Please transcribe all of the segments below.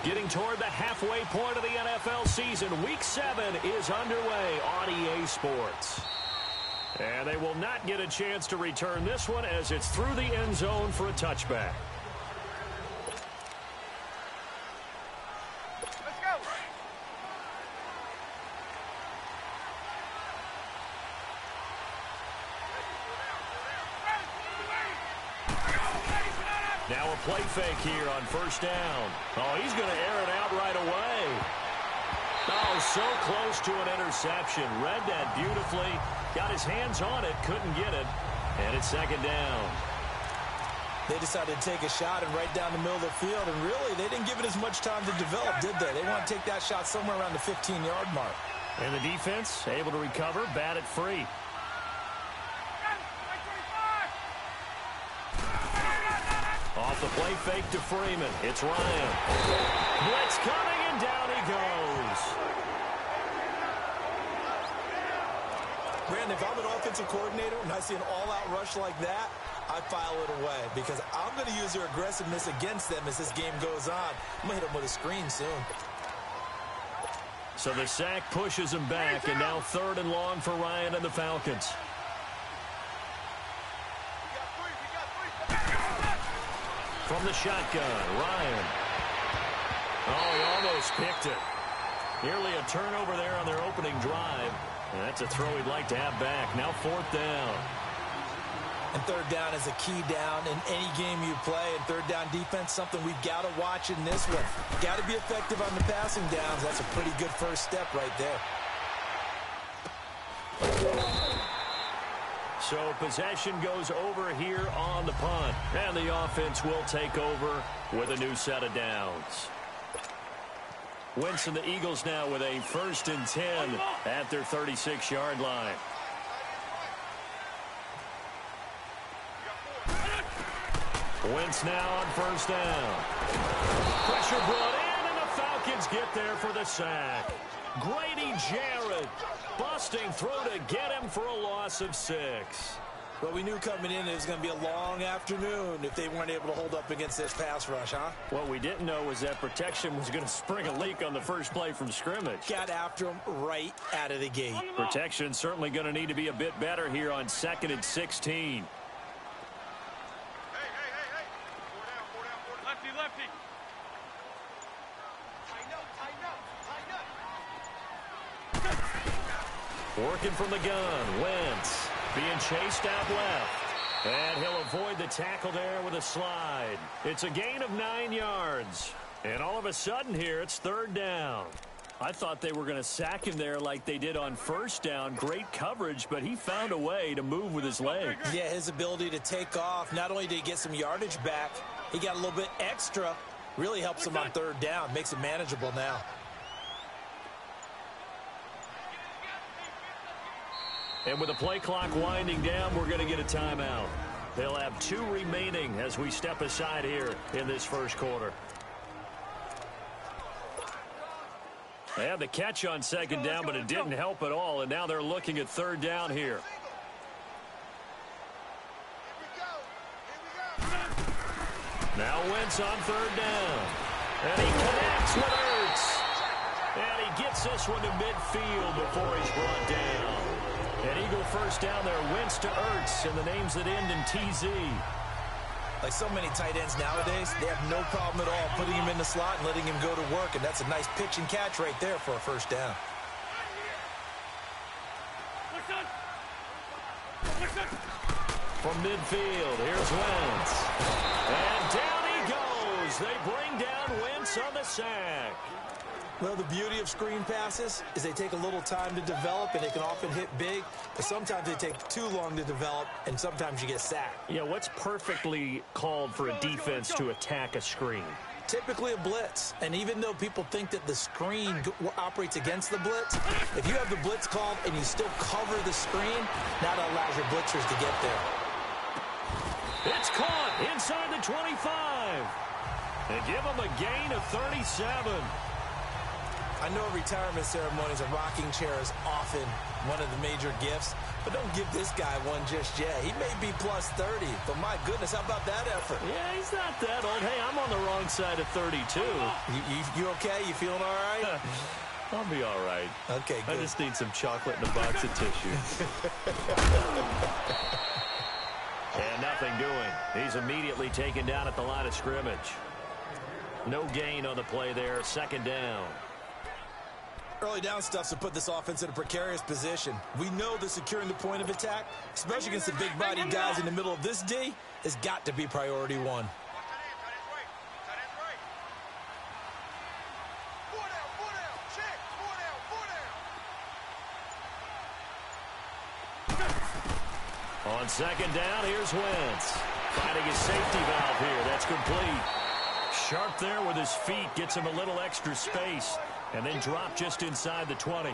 Getting toward the halfway point of the NFL season, Week 7 is underway on EA Sports. And they will not get a chance to return this one as it's through the end zone for a touchback. Let's go. Now a play fake here on first down. Oh, he's going to air it out right away. Oh, so close to an interception. Read that beautifully. Got his hands on it, couldn't get it. And it's second down. They decided to take a shot and right down the middle of the field. And really, they didn't give it as much time to develop, did they? They want to take that shot somewhere around the 15-yard mark. And the defense able to recover, bat it free. Off the play fake to Freeman. It's Ryan. Blitz coming, and down he goes. Brandon, if I'm an offensive coordinator and I see an all-out rush like that, I file it away because I'm going to use their aggressiveness against them as this game goes on. I'm going to hit them with a screen soon. So the sack pushes him back, and now 3rd and long for Ryan and the Falcons. From the shotgun, Ryan. Oh, he almost picked it. Nearly a turnover there on their opening drive. And that's a throw he'd like to have back. Now 4th down. And 3rd down is a key down in any game you play. And 3rd down defense, something we've got to watch in this one. Got to be effective on the passing downs. That's a pretty good first step right there. So possession goes over here on the punt. And the offense will take over with a new set of downs. Wentz and the Eagles now with a 1st and 10 at their 36-yard line. Wentz now on 1st down. Pressure brought in, and the Falcons get there for the sack. Grady Jarrett busting through to get him for a loss of 6. Well, we knew coming in it was going to be a long afternoon if they weren't able to hold up against this pass rush, huh? What we didn't know was that protection was going to spring a leak on the first play from scrimmage. Got after him right out of the gate. Protection certainly going to need to be a bit better here on 2nd and 16. Working from the gun, Wentz being chased out left. And he'll avoid the tackle there with a slide. It's a gain of 9 yards. And all of a sudden here, it's 3rd down. I thought they were going to sack him there like they did on 1st down. Great coverage, but he found a way to move with his legs. Yeah, his ability to take off. Not only did he get some yardage back, he got a little bit extra. Really helps him on 3rd down. Makes it manageable now. And with the play clock winding down, we're going to get a timeout. They'll have 2 remaining as we step aside here in this first quarter. They had the catch on 2nd down, but it didn't help at all, and now they're looking at 3rd down here. Now Wentz on 3rd down. And he connects with Ertz. And he gets this one to midfield before he's brought down. An Eagle first down there, Wentz to Ertz, and the names that end in TZ. Like so many tight ends nowadays, they have no problem at all putting him in the slot and letting him go to work, and that's a nice pitch and catch right there for a 1st down. From midfield, here's Wentz. And down he goes. They bring down Wentz on the sack. Well, the beauty of screen passes is they take a little time to develop, and they can often hit big, but sometimes they take too long to develop, and sometimes you get sacked. Yeah, what's perfectly called for a defense to attack a screen? Typically a blitz, and even though people think that the screen operates against the blitz, if you have the blitz called and you still cover the screen, that allows your blitzers to get there. It's caught inside the 25. And give them a gain of 37. I know retirement ceremonies, a rocking chair is often one of the major gifts, But don't give this guy one just yet. He may be plus 30, but my goodness, how about that effort? Yeah, he's not that old. Hey, I'm on the wrong side of 32. You okay? You feeling all right? I'll be all right. Okay, good. I just need some chocolate and a box of tissue. And nothing doing. He's immediately taken down at the line of scrimmage. No gain on the play there. Second down. Early down stuff's to put this offense in a precarious position. We know that securing the point of attack, especially against the big-bodied guys in the middle of this D, has got to be priority one. On second down, here's Wentz. Finding his safety valve here. That's complete. Sharp there with his feet. Gets him a little extra space. And then drop just inside the 20.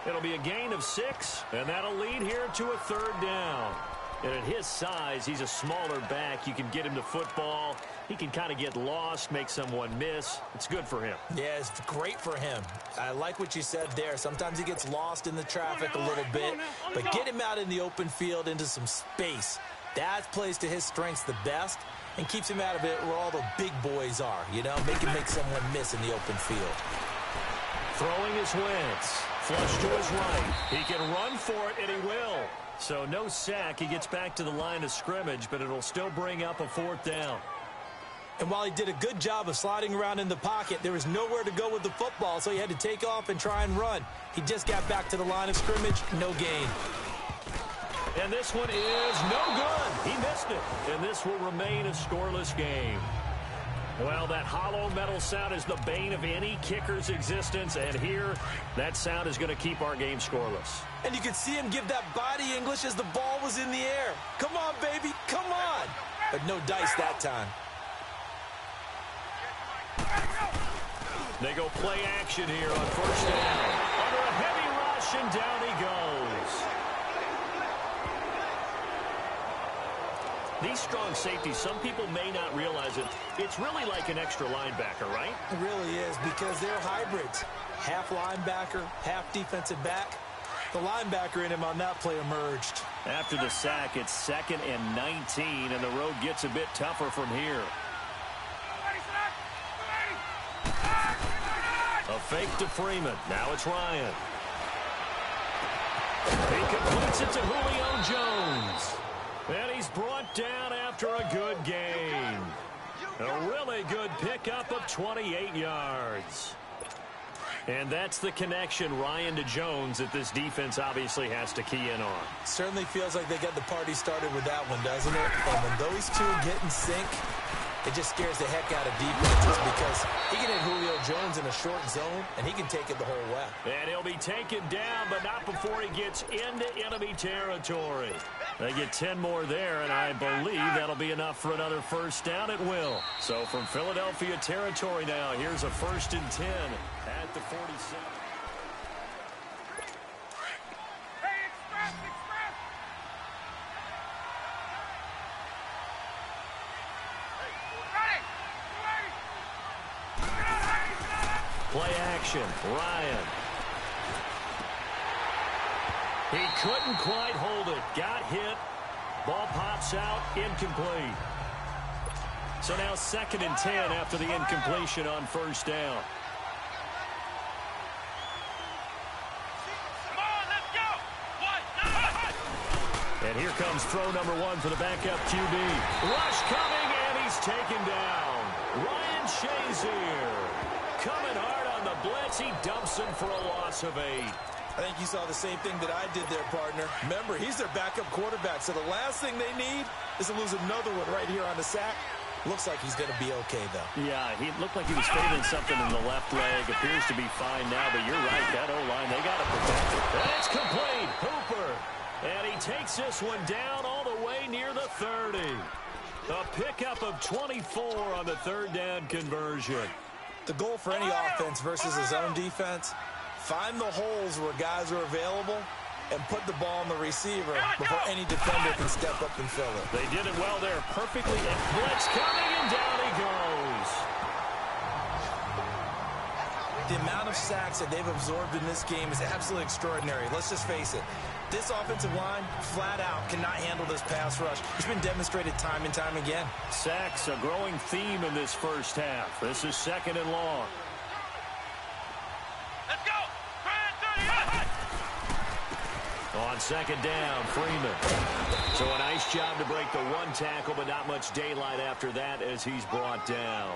It'll be a gain of 6. And that'll lead here to a third down. And at his size, he's a smaller back. You can get him to football. He can kind of get lost, make someone miss. It's good for him. Yeah, it's great for him. I like what you said there. Sometimes he gets lost in the traffic a little bit. But get him out in the open field into some space. That plays to his strengths the best and keeps him out of it where all the big boys are. You know, make someone miss in the open field. Throwing his Wentz. Flush to his right. He can run for it, and he will. So no sack. He gets back to the line of scrimmage, but it'll still bring up a fourth down. And while he did a good job of sliding around in the pocket, there was nowhere to go with the football, so he had to take off and try and run. He just got back to the line of scrimmage. No gain. And this one is no good. He missed it. And this will remain a scoreless game. Well, that hollow metal sound is the bane of any kicker's existence, and here, that sound is going to keep our game scoreless. And you could see him give that body English as the ball was in the air. Come on, baby, come on. But no dice that time. They go play action here on first down. Under a heavy rush, and down he goes. These strong safeties, some people may not realize it. It's really like an extra linebacker, right? It really is, because they're hybrids. Half linebacker, half defensive back. The linebacker in him on that play emerged. After the sack, it's 2nd and 19, and the road gets a bit tougher from here. A fake to Freeman. Now it's Ryan. He completes it to Julio Jones. And he's brought down after a good gain. A really good pickup of 28 yards. And that's the connection, Ryan to Jones, that this defense obviously has to key in on. Certainly feels like they got the party started with that one, doesn't it? And when those two get in sync, it just scares the heck out of defenses because he can hit Julio Jones in a short zone, and he can take it the whole way. And he'll be taken down, but not before he gets into enemy territory. They get 10 more there, and I believe that'll be enough for another first down. It will. So from Philadelphia territory now, here's a 1st and 10 at the 47. Play action, Ryan. He couldn't quite hold it. Got hit. Ball pops out, incomplete. So now 2nd and 10 after the incompletion on first down. And here comes throw number 1 for the backup QB. Rush coming, and he's taken down. Ryan Shazier coming hard on the blitz. He dumps him for a loss of 8. I think you saw the same thing that I did there, partner. Remember, he's their backup quarterback, so the last thing they need is to lose another one right here on the sack. Looks like he's going to be okay, though. Yeah, he looked like he was favoring something in the left leg. Appears to be fine now, but you're right. That O-line, they got to protect it. And it's complete. Hooper. And he takes this one down all the way near the 30. A pickup of 24 on the third down conversion. The goal for any offense versus his own defense, find the holes where guys are available and put the ball on the receiver before any defender can step up and fill it. They did it well there, perfectly. And blitz coming, and down he goes. The amount of sacks that they've absorbed in this game is absolutely extraordinary. Let's just face it. This offensive line, flat out, cannot handle this pass rush. It's been demonstrated time and time again. Sacks, a growing theme in this first half. This is 2nd and long. Let's go! On 2nd down, Freeman. So a nice job to break the one tackle, but not much daylight after that as he's brought down.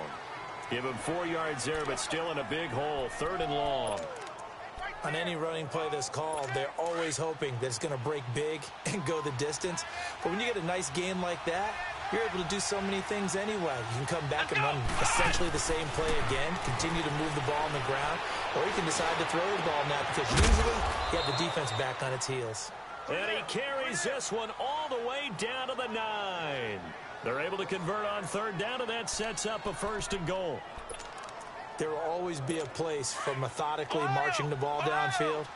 Give him 4 yards there, but still in a big hole. 3rd and long. On any running play that's called, they're always hoping that it's going to break big and go the distance. But when you get a nice gain like that, you're able to do so many things anyway. You can come back and run essentially the same play again, continue to move the ball on the ground, or you can decide to throw the ball now because usually you have the defense back on its heels. And he carries this one all the way down to the 9. They're able to convert on 3rd down, and that sets up a 1st and goal. There will always be a place for methodically marching the ball downfield.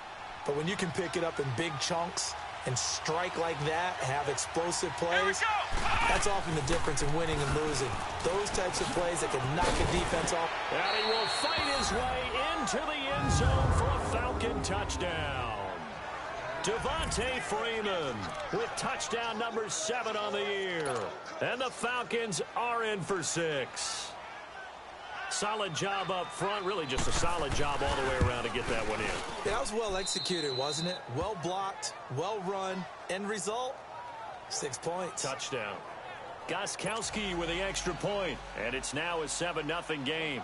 But when you can pick it up in big chunks and strike like that, have explosive plays, that's often the difference in winning and losing. Those types of plays that can knock a defense off. And he will fight his way into the end zone for a Falcon touchdown. Devontae Freeman with touchdown number 7 on the year. And the Falcons are in for 6. Solid job up front, really just a solid job all the way around to get that one in. That was well executed, wasn't it? Well blocked, well run. End result, 6 points. Touchdown. Gostkowski with the extra point, and it's now a 7-0 game.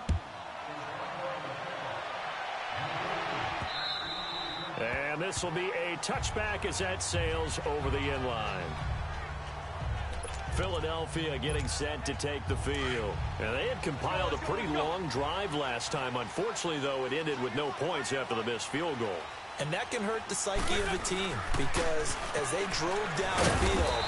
And this will be a touchback as that sails over the end line. Philadelphia getting set to take the field. And they had compiled a pretty long drive last time. Unfortunately, though, it ended with no points after the missed field goal. And that can hurt the psyche of a team because as they drove downfield,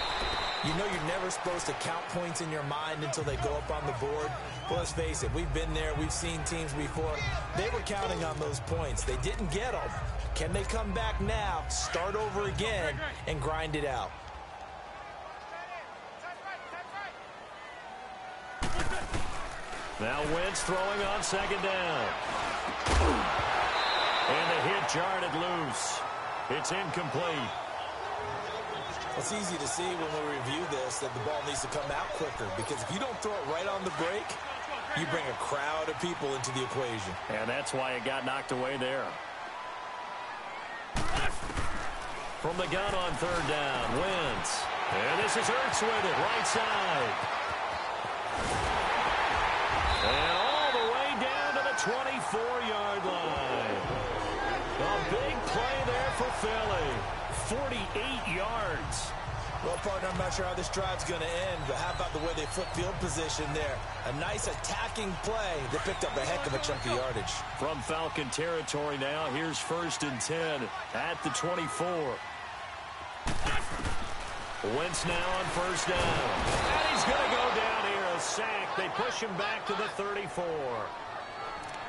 you know you're never supposed to count points in your mind until they go up on the board. But let's face it, we've been there. We've seen teams before. They were counting on those points. They didn't get them. Can they come back now, start over again, and grind it out? Now Wentz throwing on 2nd down. And the hit jarred it loose. It's incomplete. It's easy to see when we review this that the ball needs to come out quicker because if you don't throw it right on the break, you bring a crowd of people into the equation. And that's why it got knocked away there. From the gun on 3rd down, Wentz. And this is Ertz with it, right side. And all the way down to the 24-yard line. A big play there for Philly. 48 yards. Well, partner, I'm not sure how this drive's going to end, but how about the way they flip field position there? A nice attacking play that picked up a heck of a chunk of yardage. From Falcon territory now, here's 1st and 10 at the 24. Wentz now on 1st down. And he's going to go down here, a sack. They push him back to the 34.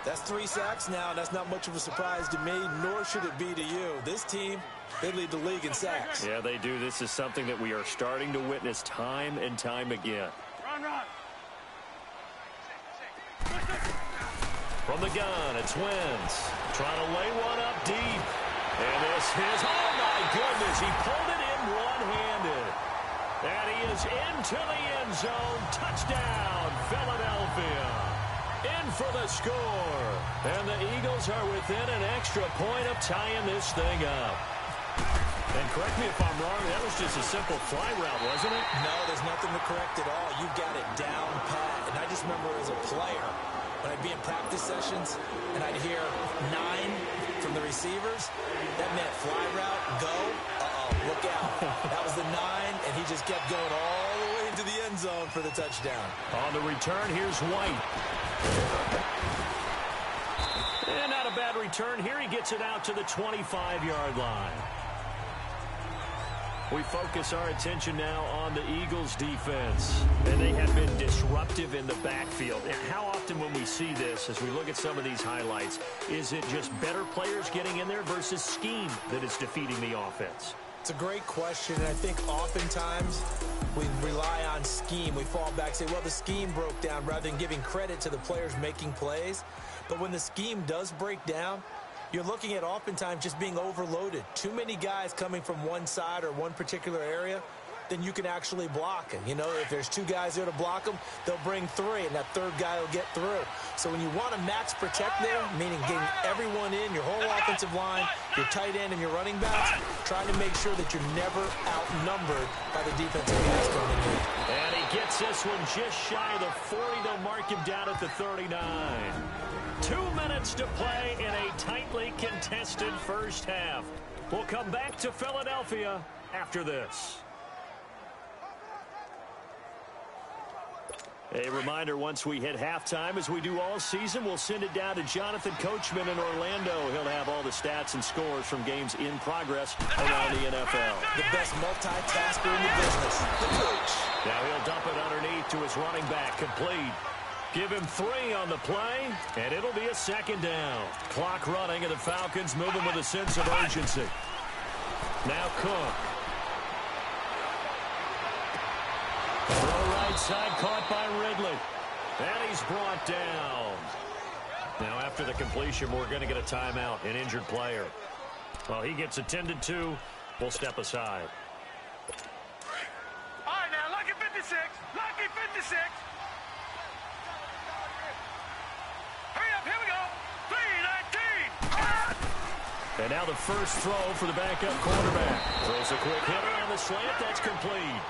That's 3 sacks now. That's not much of a surprise to me, nor should it be to you. This team, they lead the league in sacks. Yeah, they do. This is something that we are starting to witness time and time again. Run. From the gun, it's Wentz. Trying to lay one up deep. And this is, oh my goodness, he pulled it in one-handed. And he is into the end zone. Touchdown, Philadelphia. In for the score. And the Eagles are within an extra point of tying this thing up. And correct me if I'm wrong, that was just a simple fly route, wasn't it? No, there's nothing to correct at all. You've got it down pat. And I just remember as a player, when I'd be in practice sessions and I'd hear 9 from the receivers, that meant fly route, go, look out. That was the 9, and he just kept going all the way into the end zone for the touchdown. On the return, here's White. And not a bad return here. He gets it out to the 25-yard line. We focus our attention now on the Eagles' defense. And they have been disruptive in the backfield. And how often when we see this, as we look at some of these highlights, is it just better players getting in there versus scheme that is defeating the offense? It's a great question, and I think oftentimes we rely on scheme. We fall back and say, well, the scheme broke down, rather than giving credit to the players making plays. But when the scheme does break down, you're looking at oftentimes just being overloaded. Too many guys coming from one side or one particular area, then you can actually block it. You know, if there's two guys there to block them, they'll bring three, and that third guy will get through. So when you want to max protect there, meaning getting everyone in, your whole offensive line, your tight end, and your running backs, trying to make sure that you're never outnumbered by the defensive guys coming in. And he gets this one just shy of the 40. They'll mark him down at the 39. 2 minutes to play in a tightly contested first half. We'll come back to Philadelphia after this. A reminder, once we hit halftime, as we do all season, we'll send it down to Jonathan Coachman in Orlando. He'll have all the stats and scores from games in progress around the NFL. The best multitasker in the business, the coach. Now he'll dump it underneath to his running back, complete. Give him 3 on the play, and it'll be a second down. Clock running, and the Falcons moving with a sense of urgency. Now Cook. Throw right side, caught by Ridley. And he's brought down. Now after the completion, we're going to get a timeout, an injured player. Well, he gets attended to. We'll step aside. All right, now, lucky 56. Lucky 56. Hurry up, here we go. 3-19. And now the first throw for the backup quarterback. Throws a quick hitter on the slant. That's complete.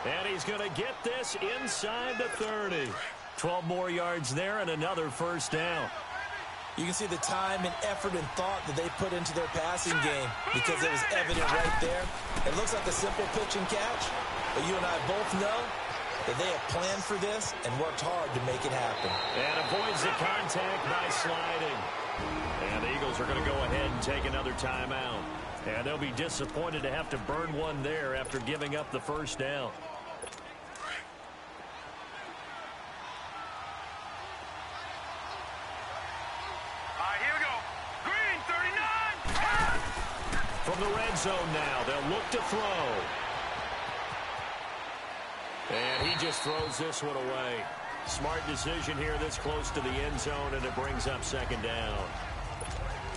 And he's going to get this inside the 30. 12 more yards there and another first down. You can see the time and effort and thought that they put into their passing game because it was evident right there. It looks like a simple pitch and catch, but you and I both know that they have planned for this and worked hard to make it happen. And avoids the contact by sliding. And the Eagles are going to go ahead and take another timeout. And they'll be disappointed to have to burn one there after giving up the first down. From the red zone now, they'll look to throw. And he just throws this one away. Smart decision here this close to the end zone, and it brings up second down.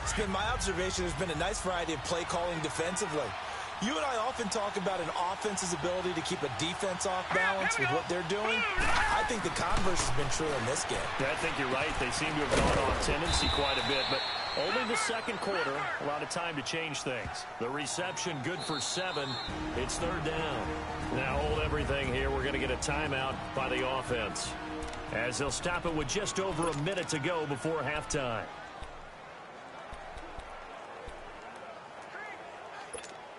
It's been my observation there's been a nice variety of play calling defensively. You and I often talk about an offense's ability to keep a defense off balance with what they're doing. I think the converse has been true in this game. I think you're right. They seem to have gone off tendency quite a bit, but only the second quarter, a lot of time to change things. The reception good for 7. It's third down. Now hold everything here. We're going to get a timeout by the offense, as they'll stop it with just over a minute to go before halftime.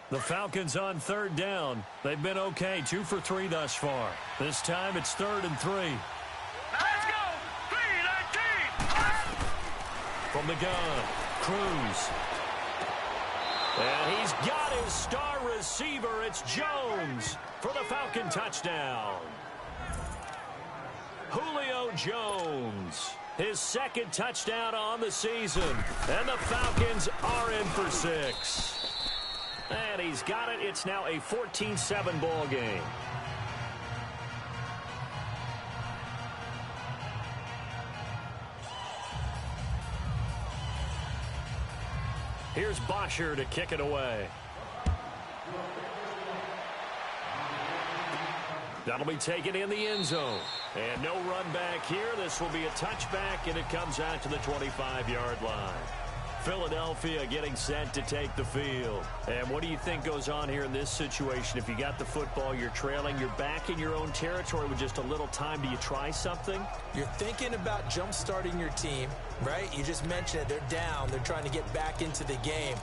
The Falcons on third down. They've been okay, 2 for 3 thus far. This time it's 3rd and 3. Let's go. 3-19. From the gun, Cruz. And he's got his star receiver. It's Jones for the Falcon touchdown. Julio Jones, his second touchdown on the season. And the Falcons are in for 6. And he's got it. It's now a 14-7 ball game. Here's Bosher to kick it away. That'll be taken in the end zone. And no run back here. This will be a touchback, and it comes out to the 25-yard line. Philadelphia getting set to take the field. And what do you think goes on here in this situation? If you got the football, you're trailing, you're back in your own territory with just a little time. Do you try something? You're thinking about jump-starting your team, right? You just mentioned it. They're down. They're trying to get back into the game.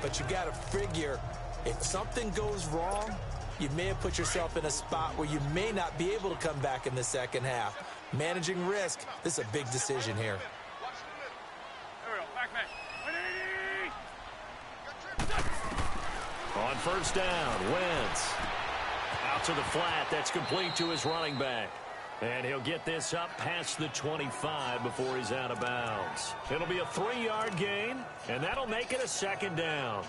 But you got to figure, if something goes wrong, you may have put yourself in a spot where you may not be able to come back in the second half. Managing risk, this is a big decision here. On first down, Wentz. Out to the flat. That's complete to his running back. And he'll get this up past the 25 before he's out of bounds. It'll be a 3-yard gain, and that'll make it a second down.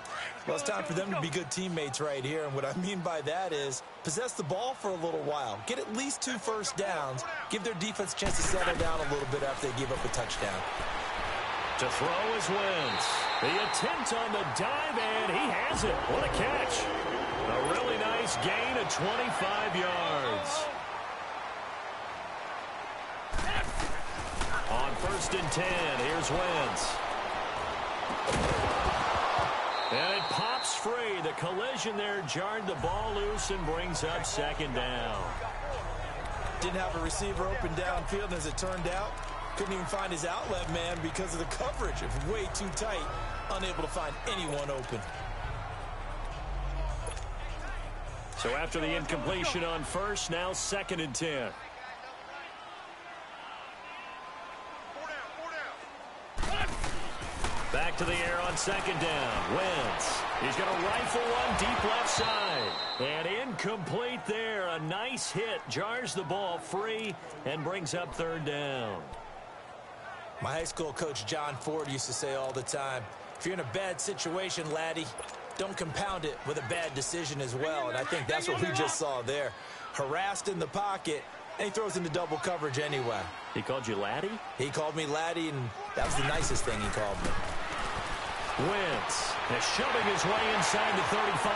Well, it's time for them to be good teammates right here. And what I mean by that is possess the ball for a little while. Get at least 2 first downs. Give their defense a chance to settle down a little bit after they give up a touchdown. To throw is Wentz. The attempt on the dive, and he has it. What a catch. A really nice gain of 25 yards. On 1st and 10, here's Wentz. And it pops free. The collision there jarred the ball loose and brings up second down. Didn't have a receiver open downfield, and as it turned out, couldn't even find his outlet man because of the coverage. It was way too tight, unable to find anyone open. So after the incompletion on 1st, now 2nd and 10. Back to the air on 2nd down. Wentz. He's going to rifle one deep left side. And incomplete there. A nice hit. Jars the ball free and brings up 3rd down. My high school coach, John Ford, used to say all the time, if you're in a bad situation, laddie, don't compound it with a bad decision as well. And I think that's what we just saw there. Harassed in the pocket, and he throws into double coverage anyway. He called you laddie? He called me laddie, and that was the nicest thing he called me. Wentz is shoving his way inside the 35.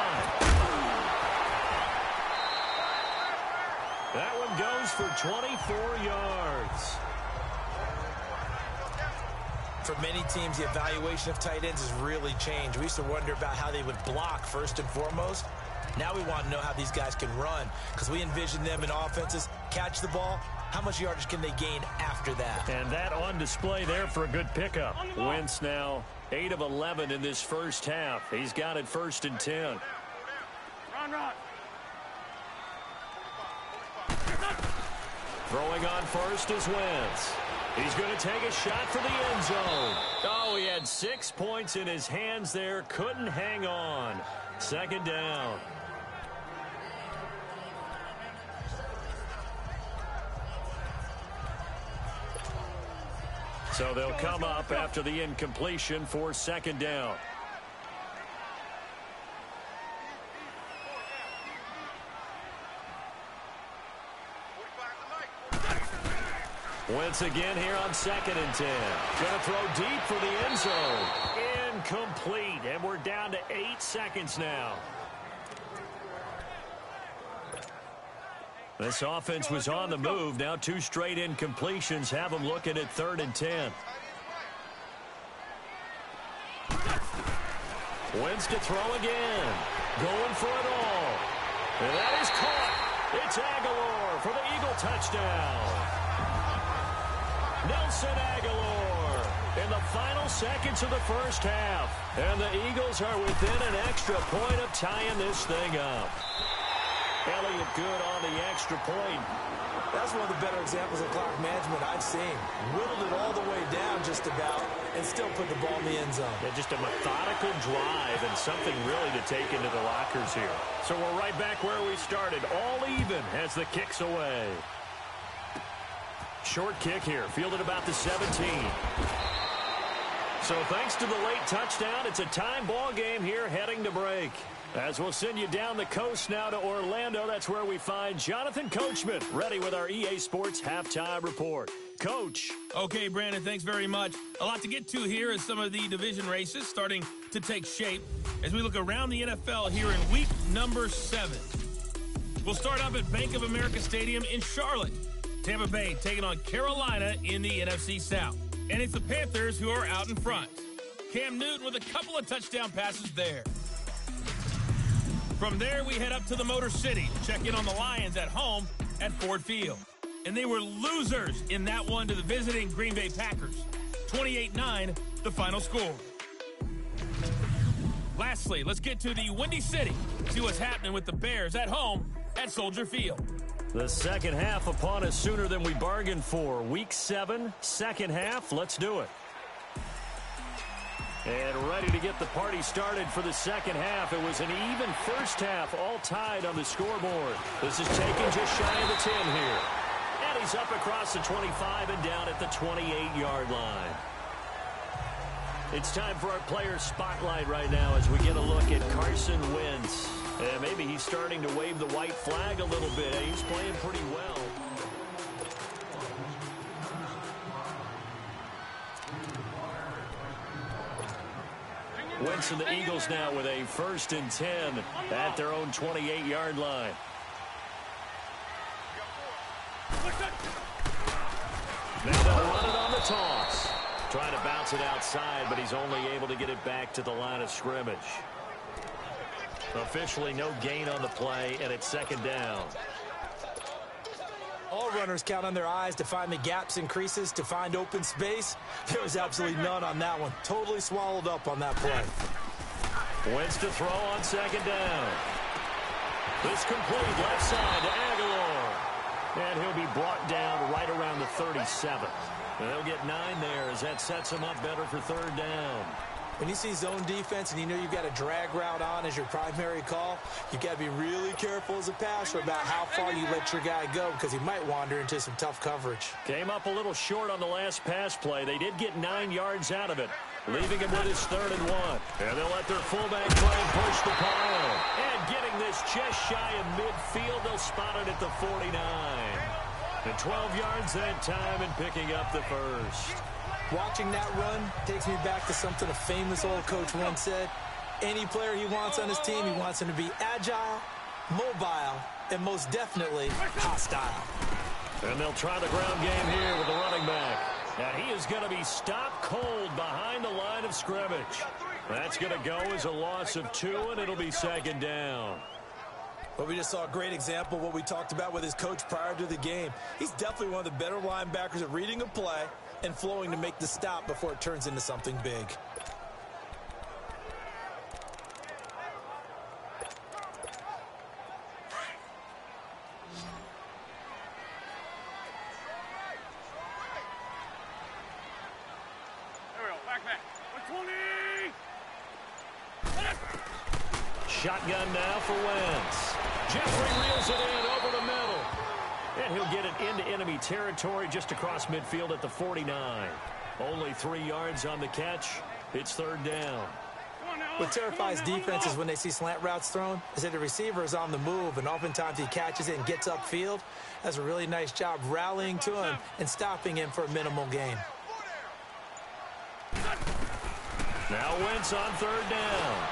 That one goes for 24 yards. For many teams, the evaluation of tight ends has really changed. We used to wonder about how they would block first and foremost. Now we want to know how these guys can run, because we envision them in offenses catch the ball. How much yardage can they gain after that? And that on display there for a good pickup. Wentz now 8 of 11 in this first half. He's got it 1st and 10. Run. Throwing on 1st is Wentz. He's going to take a shot for the end zone. Oh, he had 6 points in his hands there. Couldn't hang on. 2nd down. So they'll come up after the incompletion for 2nd down. Wentz again here on 2nd and 10. Going to throw deep for the end zone. Incomplete, and we're down to 8 seconds now. This offense was on the move. Now 2 straight incompletions have them looking at 3rd and 10. Wentz to throw again. Going for it all. And that is caught. It's Aguilar for the Eagle touchdown. Nelson Aguilar in the final seconds of the first half. And the Eagles are within an extra point of tying this thing up. Elliott good on the extra point. That's one of the better examples of clock management I've seen. Whittled it all the way down just about and still put the ball in the end zone. Yeah, just a methodical drive and something really to take into the lockers here. So we're right back where we started. All even as the kick's away. Short kick here, fielded about the 17. So thanks to the late touchdown, it's a time ball game here heading to break. As we'll send you down the coast now to Orlando, that's where we find Jonathan Coachman, ready with our EA Sports Halftime Report. Coach. Okay, Brandon, thanks very much. A lot to get to here as some of the division races starting to take shape as we look around the NFL here in week number 7. We'll start up at Bank of America Stadium in Charlotte. Tampa Bay taking on Carolina in the NFC South. And it's the Panthers who are out in front. Cam Newton with a couple of touchdown passes there. From there, we head up to the Motor City to check in on the Lions at home at Ford Field. And they were losers in that one to the visiting Green Bay Packers. 28-9, the final score. Lastly, let's get to the Windy City. See what's happening with the Bears at home at Soldier Field. The second half upon us sooner than we bargained for. Week 7, second half. Let's do it. And ready to get the party started for the second half. It was an even first half, all tied on the scoreboard. This is taken just shy of the 10 here. And And he's up across the 25 and down at the 28-yard line. It's time for our player spotlight right now as we get a look at Carson Wentz. And maybe he's starting to wave the white flag a little bit. He's playing pretty well. Wentz and the Eagles now with a 1st and 10 at their own 28-yard line. Now they'll run it on the toss. Trying to bounce it outside, but he's only able to get it back to the line of scrimmage. Officially no gain on the play, and it's 2nd down. All runners count on their eyes to find the gaps and creases, to find open space. There was absolutely none on that one. Totally swallowed up on that play. Wentz to throw on 2nd down. This complete left side to Aguilar. And he'll be brought down right around the 37. And they'll get 9 there as that sets him up better for 3rd down. When you see zone defense and you know you've got a drag route on as your primary call, you've got to be really careful as a passer about how far you let your guy go because he might wander into some tough coverage. Came up a little short on the last pass play. They did get 9 yards out of it, leaving him with his 3rd and 1. And they'll let their fullback try and push the pile. And getting this just shy of midfield, they'll spot it at the 49. And 12 yards that time and picking up the 1st. Watching that run takes me back to something a famous old coach once said. Any player he wants on his team, he wants him to be agile, mobile, and most definitely hostile. And they'll try the ground game here with the running back. Now he is going to be stopped cold behind the line of scrimmage. That's going to go as a loss of 2, and it'll be 2nd down. But we just saw a great example of what we talked about with his coach prior to the game. He's definitely one of the better linebackers at reading a play and flowing to make the stop before it turns into something big. There we go. Back. 120. Shotgun now for Wentz. Jeffrey reels it in over the middle. And he'll get it into enemy territory just across midfield at the 49. Only 3 yards on the catch. It's 3rd down. What terrifies defenses when they see slant routes thrown is that the receiver is on the move, and oftentimes he catches it and gets upfield. Does a really nice job rallying to him and stopping him for a minimal gain. Now Wentz on 3rd down.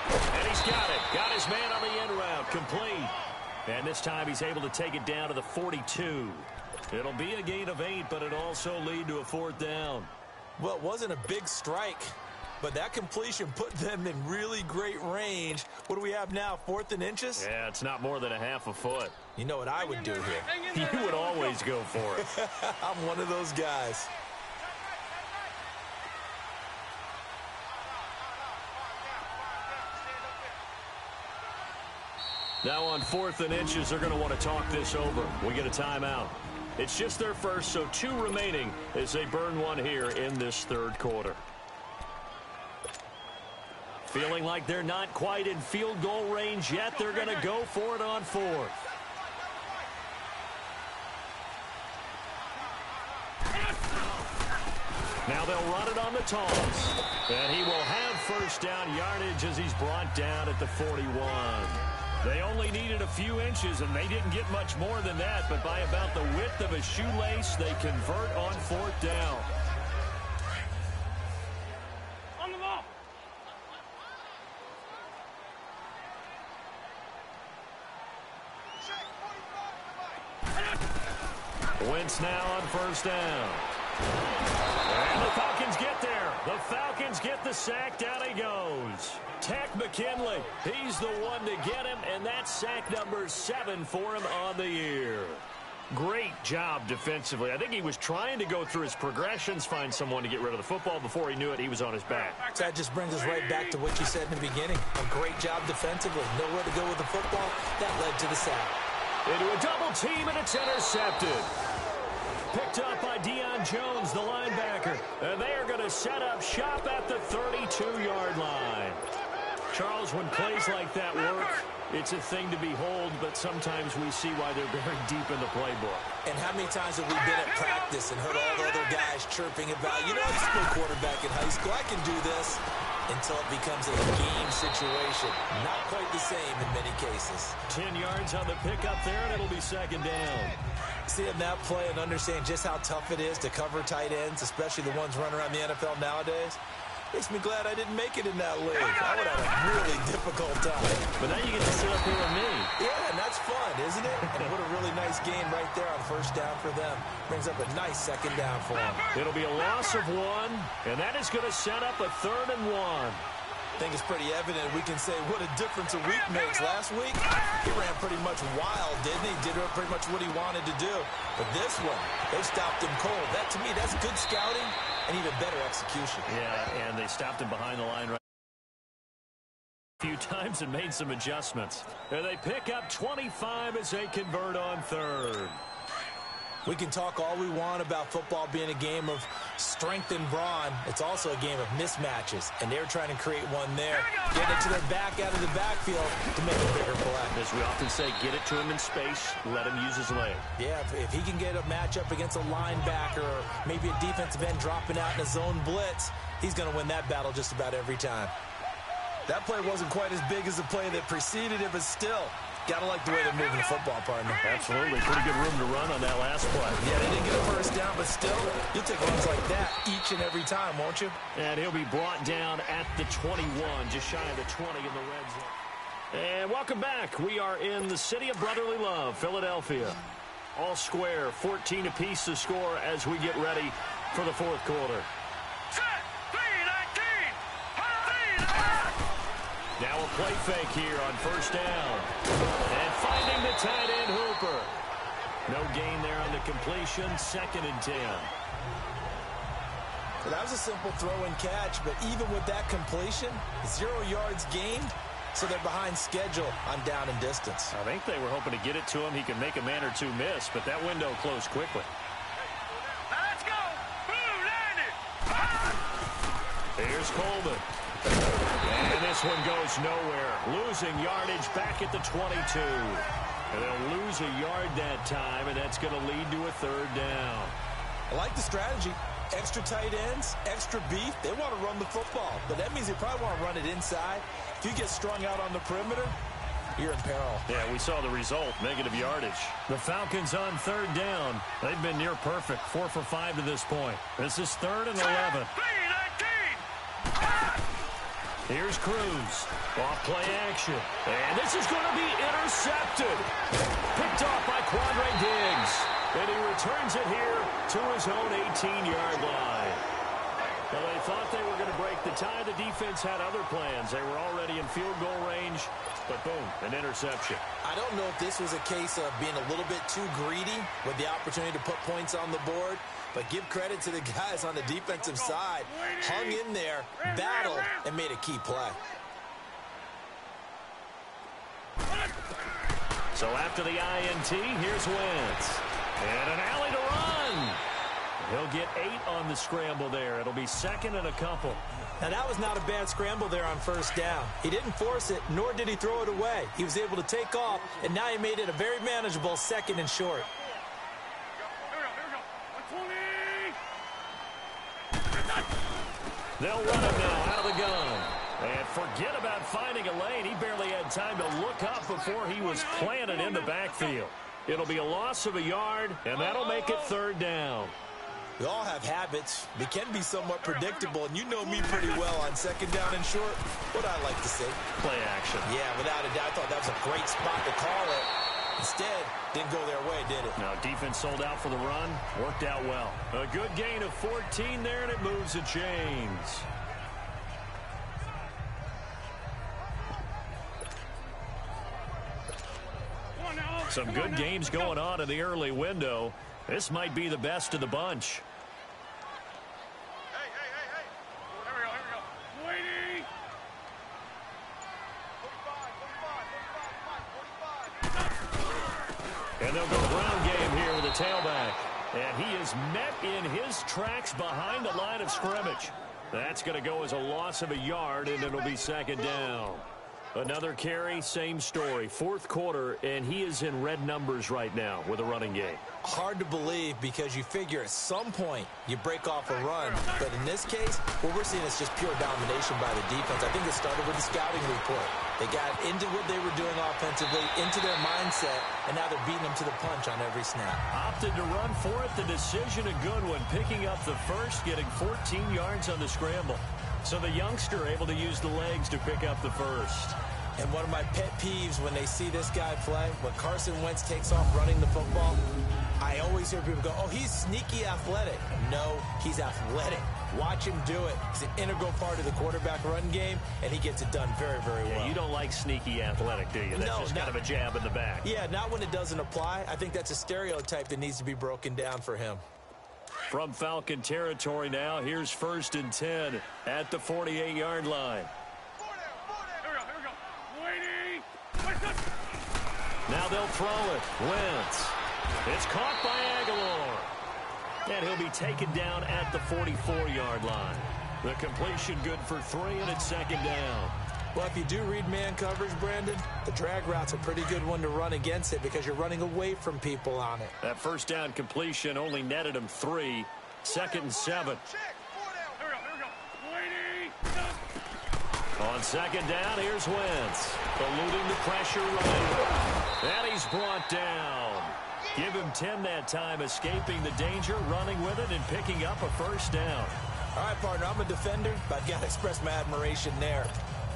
And he's got it. Got his man on the end route. Complete. And this time he's able to take it down to the 42. It'll be a gain of 8, but it'll also lead to a 4th down. Well, it wasn't a big strike, but that completion put them in really great range. What do we have now, 4th and inches? Yeah, it's not more than a half a foot. You know what I would do here? You would always go for it. I'm one of those guys. Now on 4th and inches, they're going to want to talk this over. We get a timeout. It's just their first, so 2 remaining as they burn 1 here in this 3rd quarter. Feeling like they're not quite in field goal range yet. They're going to go for it on 4th. Now they'll run it on the toss. And he will have 1st down yardage as he's brought down at the 41. They only needed a few inches, and they didn't get much more than that, but by about the width of a shoelace, they convert on 4th down. On the ball. Wentz now on 1st down. And the Falcons get there. The Falcons get the sack. Down he goes. Tech McKinley, he's the one to get him, and that's sack number 7 for him on the year. Great job defensively. I think he was trying to go through his progressions, find someone to get rid of the football. Before he knew it, he was on his back. So that just brings us right back to what you said in the beginning. A great job defensively. Nowhere to go with the football. That led to the sack. Into a double team, and it's intercepted. Picked up by Deion Jones, the linebacker. And they are going to set up shop at the 32-yard line. Charles, when plays like that work, it's a thing to behold, but sometimes we see why they're very deep in the playbook. And how many times have we been at practice and heard all the other guys chirping about, you know, I used to play quarterback in high school, I can do this, until it becomes a game situation. Not quite the same in many cases. 10 yards on the pickup there, and it'll be second down. Seeing that play and understand just how tough it is to cover tight ends, especially the ones running around the NFL nowadays, makes me glad I didn't make it in that league. I would have a really difficult time. But now you get to sit up here with me. Yeah, and that's fun, isn't it? And what a really nice game right there on first down for them. Brings up a nice second down for them. It'll be a loss of 1, and that is going to set up a 3rd and 1. I think it's pretty evident we can say what a difference a week makes. Last week, he ran pretty much wild, didn't he? Did pretty much what he wanted to do. But this one, they stopped him cold. That, to me, that's good scouting and even better execution. Yeah, and they stopped him behind the line right a few times and made some adjustments. And they pick up 25 as they convert on 3rd. We can talk all we want about football being a game of strength and brawn. It's also a game of mismatches, and they're trying to create one there. Get it to their back out of the backfield to make a bigger play. As we often say, get it to him in space, let him use his leg. Yeah, if he can get a matchup against a linebacker or maybe a defensive end dropping out in a zone blitz, he's going to win that battle just about every time. That play wasn't quite as big as the play that preceded it, but still, got to like the way they're moving the football, partner. Absolutely. Pretty good room to run on that last play. Yeah, they didn't get a first down, but still, you'll take runs like that each and every time, won't you? And he'll be brought down at the 21, just shy of the 20 in the red zone. And welcome back. We are in the city of brotherly love, Philadelphia. All square, 14 apiece to score as we get ready for the fourth quarter. Now a play fake here on first down. And finding the tight end, Hooper. No gain there on the completion. 2nd and 10. Well, that was a simple throw and catch, but even with that completion, 0 yards gained, so they're behind schedule on down and distance. I think they were hoping to get it to him. He could make a man or two miss, but that window closed quickly. Let's go! Blue landed! Here's Coleman. And this one goes nowhere. Losing yardage back at the 22. And they'll lose a yard that time, and that's going to lead to a 3rd down. I like the strategy. Extra tight ends, extra beef. They want to run the football, but that means they probably want to run it inside. If you get strung out on the perimeter, you're in peril. Yeah, we saw the result, negative yardage. The Falcons on 3rd down. They've been near perfect, 4 for 5 to this point. This is 3rd and 11. Here's Cruz. Off play action. And this is going to be intercepted. Picked off by Quandre Diggs. And he returns it here to his own 18-yard line. Well, they thought they were going to break the tie. The defense had other plans. They were already in field goal range. But boom, an interception. I don't know if this was a case of being a little bit too greedy with the opportunity to put points on the board. But give credit to the guys on the defensive side. Hung in there, battled, and made a key play. So after the INT, here's Wentz. And an alley to run. He'll get 8 on the scramble there. It'll be 2nd and a couple. Now, that was not a bad scramble there on first down. He didn't force it, nor did he throw it away. He was able to take off, and now he made it a very manageable 2nd and short. They'll run him now out of the gun. And forget about finding a lane. He barely had time to look up before he was planted in the backfield. It'll be a loss of a yard, and that'll make it 3rd down. We all have habits. They can be somewhat predictable, and you know me pretty well on 2nd down and short. What I like to see. Play action. Yeah, without a doubt. I thought that was a great spot to call it. Instead, didn't go their way, did it? No, defense sold out for the run. Worked out well. A good gain of 14 there, and it moves the chains. Some good games going on in the early window. This might be the best of the bunch. Hey. Here we go. Waiting. 45. And they'll go ground game here with a tailback. And he is met in his tracks behind the line of scrimmage. That's going to go as a loss of a yard, and it'll be second down. Another carry, same story. Fourth quarter, and he is in red numbers right now with a running game. Hard to believe because you figure at some point you break off a run. But in this case, what we're seeing is just pure domination by the defense. I think it started with the scouting report. They got into what they were doing offensively, into their mindset, and now they're beating them to the punch on every snap. Opted to run for it. The decision a good one. Picking up the first, getting 14 yards on the scramble. So the youngster able to use the legs to pick up the first. And one of my pet peeves when they see this guy play, when Carson Wentz takes off running the football, I always hear people go, oh, he's sneaky athletic. No, he's athletic. Watch him do it. He's an integral part of the quarterback run game, and he gets it done very, very well. You don't like sneaky athletic, do you? That's just kind of a jab in the back. Yeah, not when it doesn't apply. I think that's a stereotype that needs to be broken down for him. From Falcon territory now, here's 1st and 10 at the 48-yard line. Now they'll throw it. Wentz. It's caught by Aguilar. And he'll be taken down at the 44-yard line. The completion good for 3, and it's second down. Well, if you do read man coverage, Brandon, the drag route's a pretty good one to run against it because you're running away from people on it. That first down completion only netted him 3. 2nd and 7. On second down, here's Wentz. Eluding the pressure running. And he's brought down. Give him 10 that time, escaping the danger, running with it, and picking up a first down. All right, partner, I'm a defender, but I've got to express my admiration there.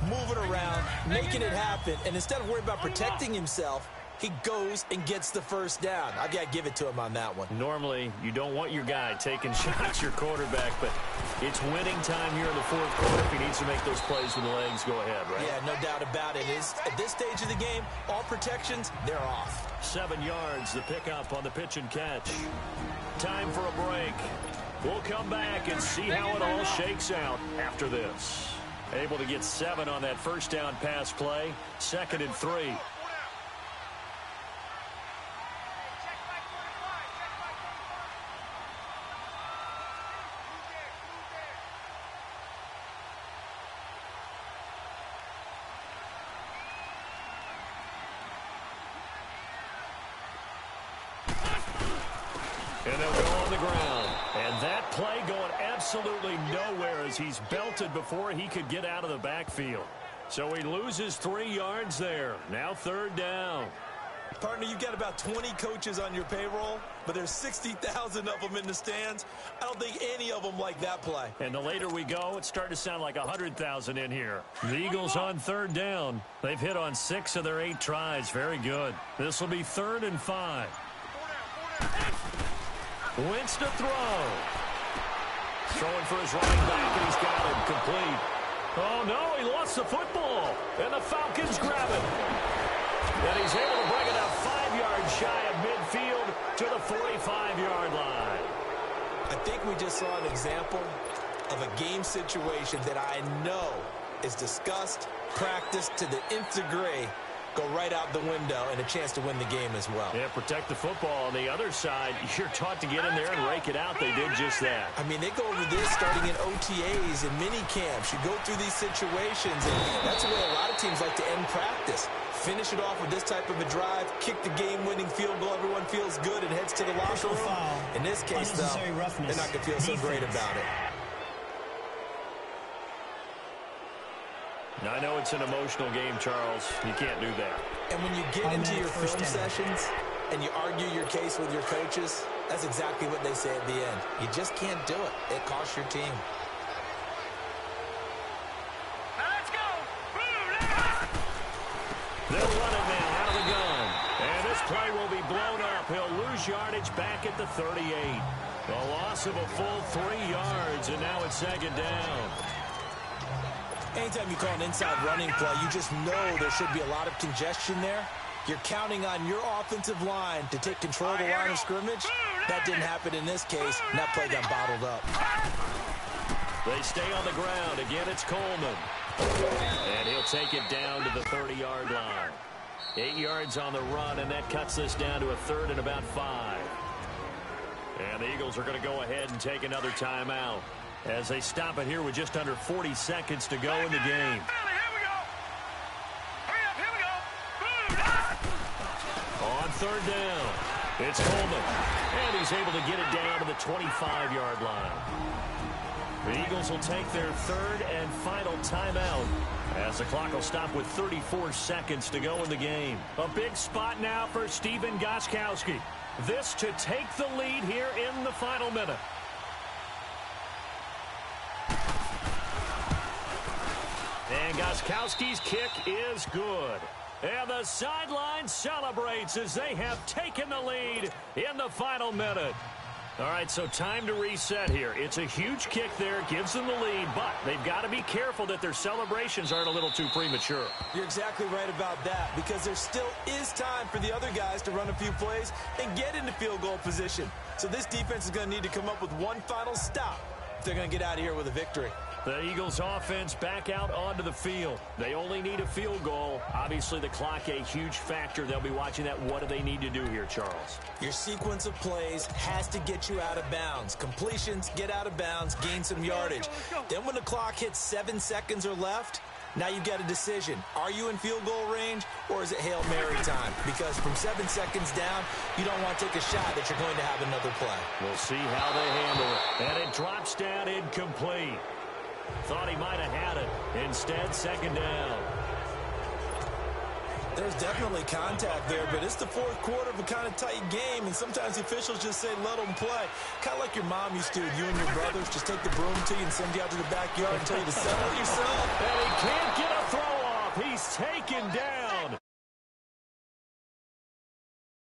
Moving around, making it happen, and instead of worrying about protecting himself, he goes and gets the first down. I've got to give it to him on that one. Normally, you don't want your guy taking shots, your quarterback, but it's winning time here in the fourth quarter. If he needs to make those plays with the legs, go ahead, right? Yeah, no doubt about it. At this stage of the game, all protections, they're off. 7 yards, the pickup on the pitch and catch. Time for a break. We'll come back and see how it all shakes out after this. Able to get 7 on that first down pass play. 2nd and 3. And they'll go on the ground. And that play going absolutely nowhere as he's belted before he could get out of the backfield. So he loses 3 yards there. Now 3rd down. Partner, you've got about 20 coaches on your payroll, but there's 60,000 of them in the stands. I don't think any of them like that play. And the later we go, it's starting to sound like 100,000 in here. The Eagles on 3rd down. They've hit on 6 of their 8 tries. Very good. This will be 3rd and 5. Wentz to throw. Throwing for his running back, and he's got him complete. Oh, no, he lost the football. And the Falcons grab it. And he's able to bring it up 5 yards shy of midfield to the 45-yard line. I think we just saw an example of a game situation that I know is discussed, practiced to the nth degree, go right out the window, and a chance to win the game as well. Yeah, protect the football. On the other side, you're taught to get in there and rake it out. They did just that. I mean, they go over this starting in OTAs and mini camps. You go through these situations, and that's the way a lot of teams like to end practice. Finish it off with this type of a drive, kick the game-winning field goal, everyone feels good and heads to the locker room. In this case, though, they're not going to feel so great about it. Now, I know it's an emotional game, Charles. You can't do that. And when you get into your film sessions and you argue your case with your coaches, that's exactly what they say at the end. You just can't do it. It costs your team. Let's go! They'll run it now out of the gun. And this play will be blown up. He'll lose yardage back at the 38. A loss of a full 3 yards, and now it's 2nd down. Anytime you call an inside running play, you just know there should be a lot of congestion there. You're counting on your offensive line to take control of the line of scrimmage. That didn't happen in this case, and that play got bottled up. They stay on the ground. Again, it's Coleman. And he'll take it down to the 30-yard line. 8 yards on the run, and that cuts this down to a 3rd and about 5. And the Eagles are going to go ahead and take another timeout. as they stop it here with just under 40 seconds to go in the game. On third down, it's Coleman, and he's able to get it down to the 25-yard line. The Eagles will take their third and final timeout as the clock will stop with 34 seconds to go in the game. A big spot now for Stephen Gostkowski. This to take the lead here in the final minute. And Gostkowski's kick is good. And the sideline celebrates as they have taken the lead in the final minute. All right, so time to reset here. It's a huge kick there, gives them the lead, but they've got to be careful that their celebrations aren't a little too premature. You're exactly right about that, because there still is time for the other guys to run a few plays and get into field goal position. So this defense is going to need to come up with one final stop if they're going to get out of here with a victory. The Eagles offense back out onto the field. They only need a field goal. Obviously, the clock a huge factor. They'll be watching that. What do they need to do here, Charles? Your sequence of plays has to get you out of bounds. Completions, get out of bounds, gain some yardage. Then when the clock hits 7 seconds or left, now you've got a decision. Are you in field goal range, or is it Hail Mary time? Because from 7 seconds down, you don't want to take a shot that you're going to have another play. We'll see how they handle it. And it drops down incomplete. Thought he might have had it. Instead, second down. There's definitely contact there, but it's the fourth quarter of a kind of tight game, and sometimes the officials just say, let them play. Kind of like your mom used to. You and your brothers just take the broom to you and send you out to the backyard and tell you to settle yourself. And he can't get a throw off. He's taken down.